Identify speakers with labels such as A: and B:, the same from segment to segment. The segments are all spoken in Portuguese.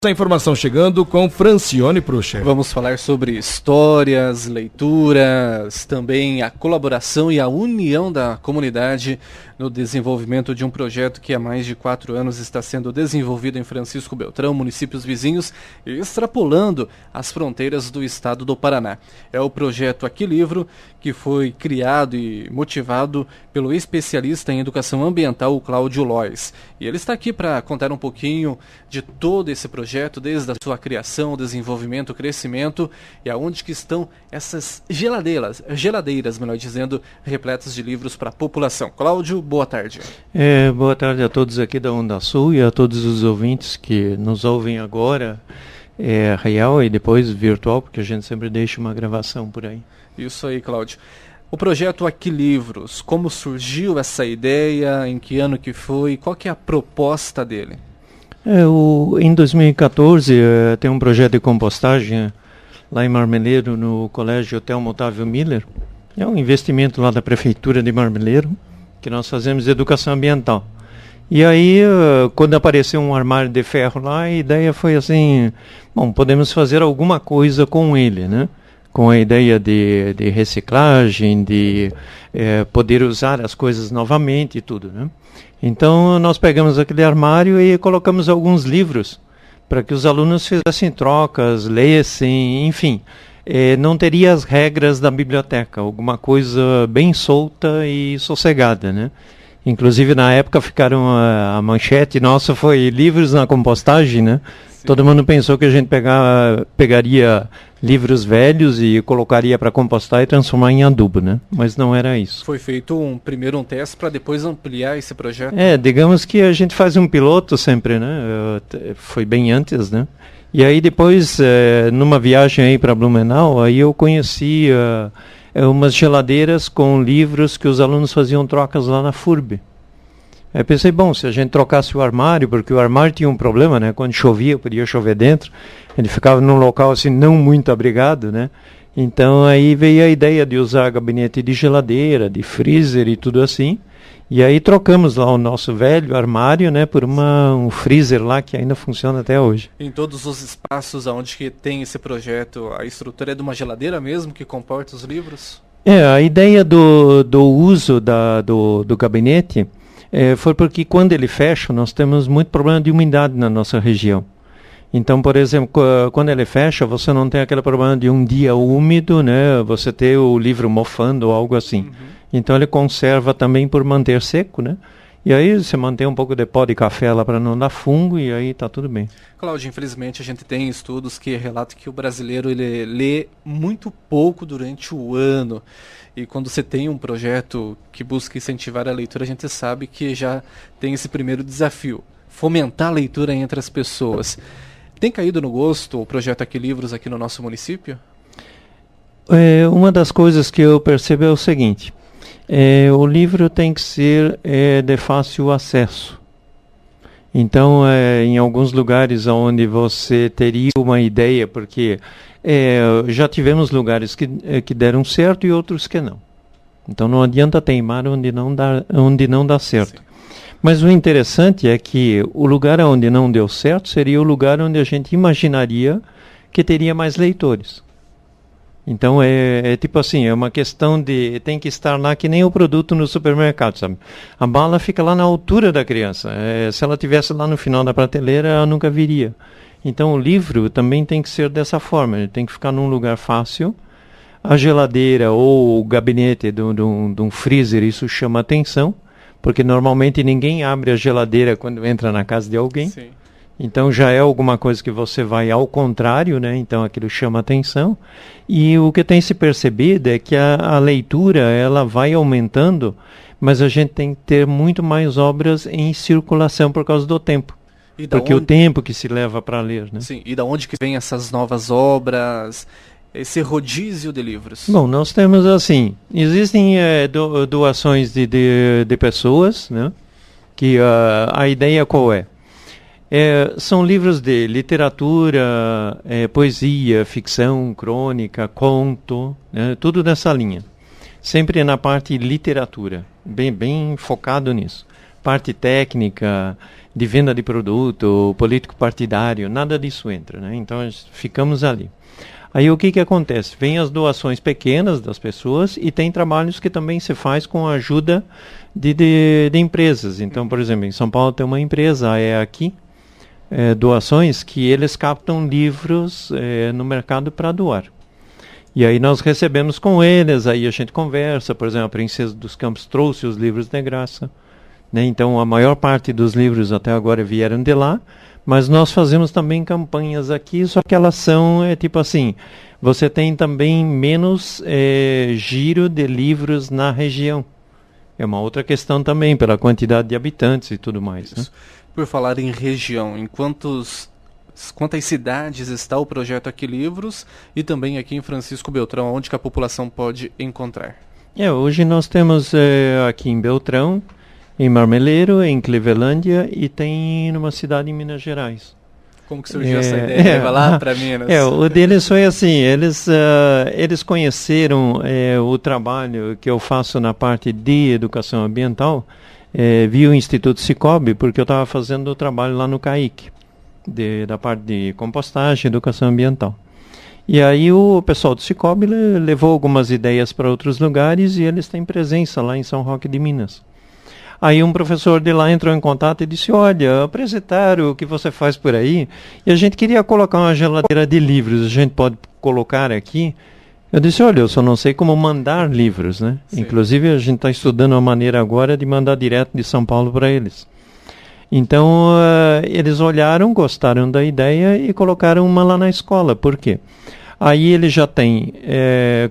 A: A informação chegando com Francione Prucher.
B: Vamos falar sobre histórias, leituras, também a colaboração e a união da comunidade no desenvolvimento de um projeto que há mais de 4 anos está sendo desenvolvido em Francisco Beltrão, municípios vizinhos, e extrapolando as fronteiras do estado do Paraná. É o projeto Aqui Livro, que foi criado e motivado pelo especialista em educação ambiental, o Cláudio Lois. E ele está aqui para contar um pouquinho de todo esse projeto, desde a sua criação, desenvolvimento, crescimento, e aonde que estão essas geladeiras, melhor dizendo, repletas de livros para a população. Cláudio, boa tarde.
C: Boa tarde a todos aqui da Onda Sul e a todos os ouvintes que nos ouvem agora, real e depois virtual, porque a gente sempre deixa uma gravação por aí.
B: Isso aí, Cláudio. O projeto Aqui Livros, como surgiu essa ideia, em que ano que foi, qual que é a proposta dele?
C: Em 2014 tem um projeto de compostagem lá em Marmeleiro, no Colégio Telmo Otávio Miller. É um investimento lá da Prefeitura de Marmeleiro, que nós fazemos educação ambiental. E aí, quando apareceu um armário de ferro lá, a ideia foi assim, podemos fazer alguma coisa com ele, né? Com a ideia de reciclagem, de poder usar as coisas novamente e tudo, né? Então, nós pegamos aquele armário e colocamos alguns livros para que os alunos fizessem trocas, lessem, enfim. Não teria as regras da biblioteca, alguma coisa bem solta e sossegada, né? Inclusive, na época, a manchete nossa foi livros na compostagem, né? Sim. Todo mundo pensou que a gente pegaria livros velhos e colocaria para compostar e transformar em adubo, né? Mas não era isso.
B: Foi feito primeiro um teste para depois ampliar esse projeto?
C: Digamos que a gente faz um piloto sempre, né? Foi bem antes, né? E aí depois, numa viagem aí para Blumenau, aí eu conheci umas geladeiras com livros que os alunos faziam trocas lá na FURB. Aí pensei, se a gente trocasse o armário, porque o armário tinha um problema, né? Quando chovia, podia chover dentro, ele ficava num local assim não muito abrigado, né? Então aí veio a ideia de usar gabinete de geladeira, de freezer e tudo assim. E aí trocamos lá o nosso velho armário, né, por um freezer lá que ainda funciona até hoje.
B: Em todos os espaços onde que tem esse projeto, a estrutura é de uma geladeira mesmo que comporta os livros?
C: A ideia do uso do gabinete foi porque quando ele fecha, nós temos muito problema de umidade na nossa região. Então, por exemplo, quando ele fecha, você não tem aquele problema de um dia úmido, né, você ter o livro mofando ou algo assim. Uhum. Então ele conserva também por manter seco, né? E aí você mantém um pouco de pó de café lá para não dar fungo e aí tá tudo bem.
B: Cláudio, infelizmente a gente tem estudos que relatam que o brasileiro ele lê muito pouco durante o ano. E quando você tem um projeto que busca incentivar a leitura, a gente sabe que já tem esse primeiro desafio, fomentar a leitura entre as pessoas. Tem caído no gosto o projeto Aqui Livros aqui no nosso município?
C: Uma das coisas que eu percebo é o seguinte: o livro tem que ser de fácil acesso. Então, em alguns lugares onde você teria uma ideia, porque já tivemos lugares que deram certo e outros que não. Então, não adianta teimar onde não dá certo. Sim. Mas o interessante é que o lugar onde não deu certo seria o lugar onde a gente imaginaria que teria mais leitores. Então tipo assim, é uma questão de tem que estar lá que nem o produto no supermercado, sabe? A bala fica lá na altura da criança. Se ela tivesse lá no final da prateleira, ela nunca viria. Então o livro também tem que ser dessa forma, ele tem que ficar num lugar fácil. A geladeira ou o gabinete de um freezer, isso chama atenção, porque normalmente ninguém abre a geladeira quando entra na casa de alguém. Sim. Então já é alguma coisa que você vai ao contrário, né? Então aquilo chama atenção. E o que tem se percebido é que a leitura ela vai aumentando, mas a gente tem que ter muito mais obras em circulação por causa do tempo. Porque o tempo que se leva para ler, né?
B: Sim, e da onde que vem essas novas obras, esse rodízio de livros?
C: Bom, nós temos assim, existem doações de pessoas, né? Que a ideia qual é? São livros de literatura, poesia, ficção, crônica, conto, né, tudo nessa linha. Sempre na parte literatura, bem focado nisso. Parte técnica, de venda de produto, político partidário, nada disso entra, né? Então ficamos ali. Aí o que acontece? Vem as doações pequenas das pessoas e tem trabalhos que também se faz com a ajuda de empresas. Então, por exemplo, em São Paulo tem uma empresa, aqui, doações, que eles captam livros no mercado para doar. E aí nós recebemos com eles, aí a gente conversa, por exemplo, a Princesa dos Campos trouxe os livros de graça, né? Então a maior parte dos livros até agora vieram de lá, mas nós fazemos também campanhas aqui, só que elas são, tipo assim, você tem também menos giro de livros na região. É uma outra questão também, pela quantidade de habitantes e tudo mais. Né?
B: Por falar em região, em quantas cidades está o projeto Aqui Livros e também aqui em Francisco Beltrão, onde que a população pode encontrar?
C: Hoje nós temos aqui em Beltrão, em Marmeleiro, em Clevelândia e tem numa cidade em Minas Gerais.
B: Como que surgiu essa ideia de levar lá para Minas?
C: O deles foi assim, eles conheceram o trabalho que eu faço na parte de educação ambiental via o Instituto Cicobi, porque eu estava fazendo o trabalho lá no CAIC, da parte de compostagem e educação ambiental. E aí o pessoal do Cicobi levou algumas ideias para outros lugares e eles têm presença lá em São Roque de Minas. Aí um professor de lá entrou em contato e disse, olha, apresentaram o que você faz por aí, e a gente queria colocar uma geladeira de livros, a gente pode colocar aqui? Eu disse, olha, eu só não sei como mandar livros, né? Sim. Inclusive a gente está estudando uma maneira agora de mandar direto de São Paulo para eles. Então eles olharam, gostaram da ideia e colocaram uma lá na escola. Por quê? Aí ele já tem,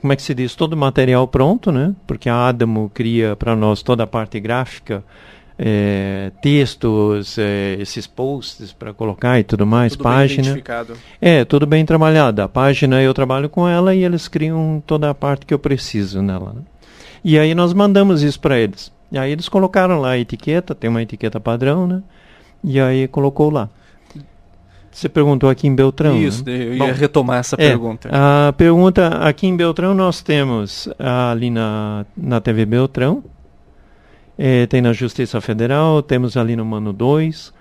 C: como é que se diz, todo o material pronto, né? Porque a Adamo cria para nós toda a parte gráfica, textos, esses posts para colocar e tudo mais,
B: tudo
C: página.
B: Bem identificado.
C: Tudo bem trabalhado. A página eu trabalho com ela e eles criam toda a parte que eu preciso nela. Né? E aí nós mandamos isso para eles. E aí eles colocaram lá a etiqueta, tem uma etiqueta padrão, né? E aí colocou lá. Você perguntou aqui em Beltrão.
B: Isso,
C: né?
B: eu ia retomar essa pergunta.
C: A pergunta, aqui em Beltrão nós temos ali na TV Beltrão, tem na Justiça Federal, temos ali no Mano 2,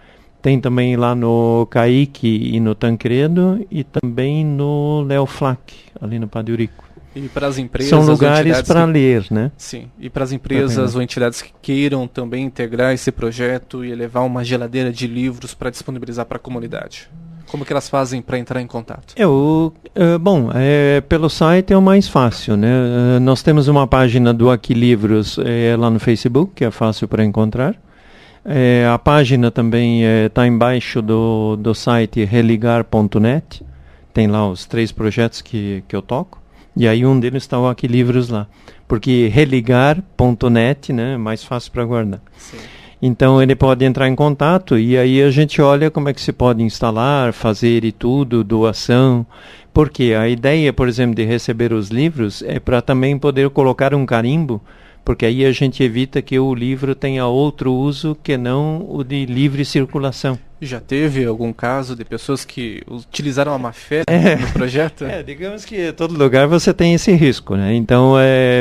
C: tem também lá no CAIC e no Tancredo, e também no Léo Flac, ali no Padre Eurico.
B: E para as empresas...
C: São lugares para ler, né?
B: Sim, e para as empresas ou entidades que queiram também integrar esse projeto e levar uma geladeira de livros para disponibilizar para a comunidade. Como que elas fazem para entrar em contato?
C: Pelo site é o mais fácil, né? Nós temos uma página do Aqui Livros lá no Facebook, que é fácil para encontrar. A página também está embaixo do site religar.net. Tem lá os 3 projetos que eu toco. E aí um deles está o Aqui Livros lá. Porque religar.net, né, é mais fácil para guardar. Sim. Então ele pode entrar em contato e aí a gente olha como é que se pode instalar, fazer e tudo, doação. Porque a ideia, por exemplo, de receber os livros é para também poder colocar um carimbo, porque aí a gente evita que o livro tenha outro uso que não o de livre circulação. Já
B: teve algum caso de pessoas que utilizaram a má-fé no projeto?
C: Digamos que em todo lugar você tem esse risco, né? Então,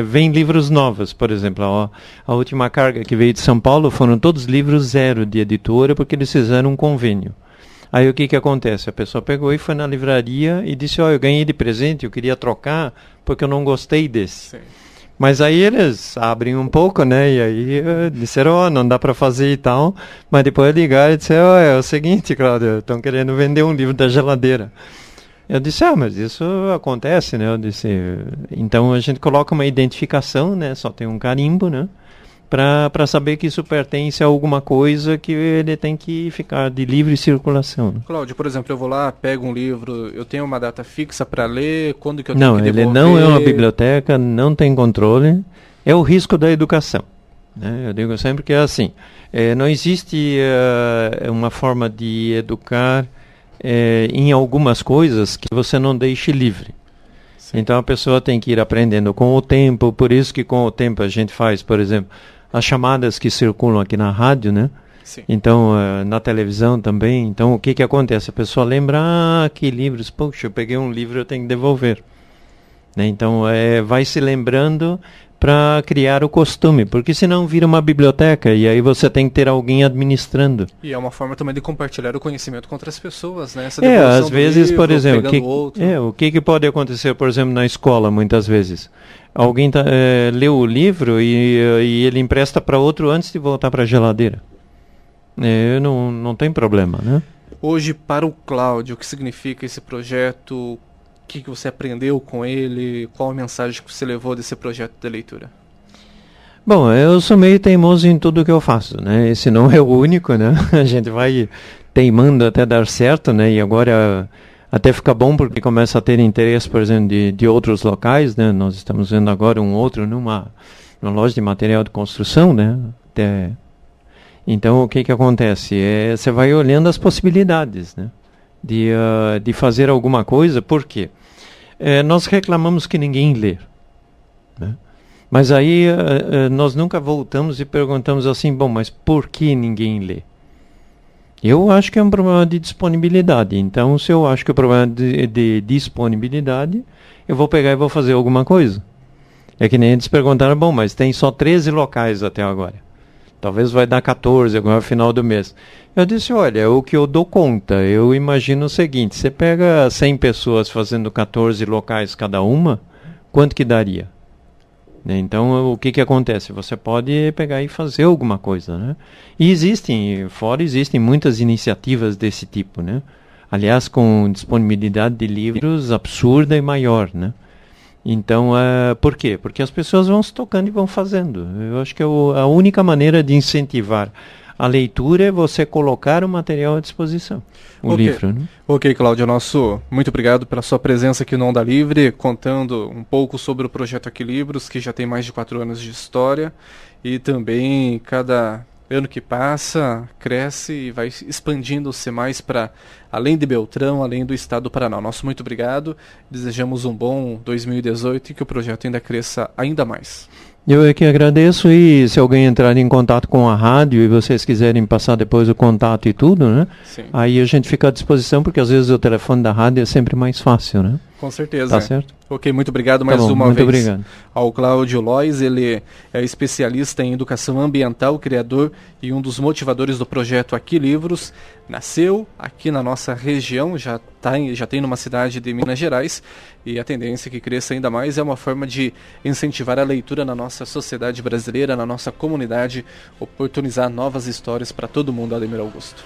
C: vem livros novos, por exemplo, a última carga que veio de São Paulo foram todos livros 0 de editora, porque eles fizeram um convênio. Aí o que acontece? A pessoa pegou e foi na livraria e disse, eu ganhei de presente, eu queria trocar porque eu não gostei desse. Sim. Mas aí eles abrem um pouco, né? E aí disseram, não dá para fazer e tal. Mas depois ligaram e disseram, é o seguinte, Cláudio, estão querendo vender um livro da geladeira. Eu disse, mas isso acontece, né? Eu disse, então a gente coloca uma identificação, né? Só tem um carimbo, né? Para saber que isso pertence a alguma coisa que ele tem que ficar de livre circulação. Né?
B: Cláudio, por exemplo, eu vou lá, pego um livro, eu tenho uma data fixa para ler, quando que eu tenho que devolver?
C: Não, ele não é uma biblioteca, não tem controle, é o risco da educação. Né? Eu digo sempre que é assim, não existe uma forma de educar em algumas coisas que você não deixe livre. Sim. Então a pessoa tem que ir aprendendo com o tempo, por isso que com o tempo a gente faz, por exemplo, as chamadas que circulam aqui na rádio, né? Sim. Então, na televisão também. Então, o que acontece? A pessoa lembra, que livros, poxa, eu peguei um livro, eu tenho que devolver. Né? Então, vai se lembrando para criar o costume, porque senão vira uma biblioteca e aí você tem que ter alguém administrando.
B: E é uma forma também de compartilhar o conhecimento com outras pessoas, né? Essa
C: Às vezes,
B: livro,
C: por exemplo, o que pode acontecer, por exemplo, na escola, muitas vezes? Alguém leu o livro e ele empresta para outro antes de voltar para a geladeira. Não tem problema, né?
B: Hoje, para o Cláudio, o que significa esse projeto? O que você aprendeu com ele? Qual a mensagem que você levou desse projeto de leitura?
C: Bom, eu sou meio teimoso em tudo que eu faço, né? Esse não é o único, né? A gente vai teimando até dar certo, né? E agora até fica bom porque começa a ter interesse, por exemplo, de outros locais, né? Nós estamos vendo agora um outro numa loja de material de construção, né? Então, o que acontece? Você vai olhando as possibilidades, né? De fazer alguma coisa. Por quê? Nós reclamamos que ninguém lê, né? Mas aí nós nunca voltamos e perguntamos assim, bom, mas por que ninguém lê? Eu acho que é um problema de disponibilidade. Então, se eu acho que é um problema de disponibilidade, eu vou pegar e vou fazer alguma coisa. É que nem eles perguntaram, bom, mas tem só 13 locais até agora. Talvez vai dar 14 agora no final do mês. Eu disse, olha, o que eu dou conta, eu imagino o seguinte, você pega 100 pessoas fazendo 14 locais cada uma, quanto que daria? Então, o que acontece? Você pode pegar e fazer alguma coisa, né? E existem muitas iniciativas desse tipo, né? Aliás, com disponibilidade de livros absurda e maior, né? Então, por quê? Porque as pessoas vão se tocando e vão fazendo. Eu acho que a única maneira de incentivar a leitura é você colocar o material à disposição, o livro. Né?
B: Ok, Cláudio, muito obrigado pela sua presença aqui no Onda Livre, contando um pouco sobre o projeto Aquilibros, que já tem mais de 4 anos de história, e também cada ano que passa, cresce e vai expandindo-se mais para além de Beltrão, além do estado do Paraná. Muito obrigado, desejamos um bom 2018 e que o projeto ainda cresça ainda mais.
C: Eu é que agradeço, e se alguém entrar em contato com a rádio e vocês quiserem passar depois o contato e tudo, né?
B: Sim.
C: Aí a gente fica à disposição, porque às vezes o telefone da rádio é sempre mais fácil, né?
B: Com certeza.
C: Tá certo?
B: Ok, muito obrigado mais uma
C: muito
B: vez
C: obrigado.
B: Ao Cláudio Lois. Ele é especialista em educação ambiental, criador e um dos motivadores do projeto Aquilivros. Nasceu aqui na nossa região, já tem numa cidade de Minas Gerais, e a tendência é que cresça ainda mais. É uma forma de incentivar a leitura na nossa sociedade brasileira, na nossa comunidade, oportunizar novas histórias para todo mundo, Ademir Augusto.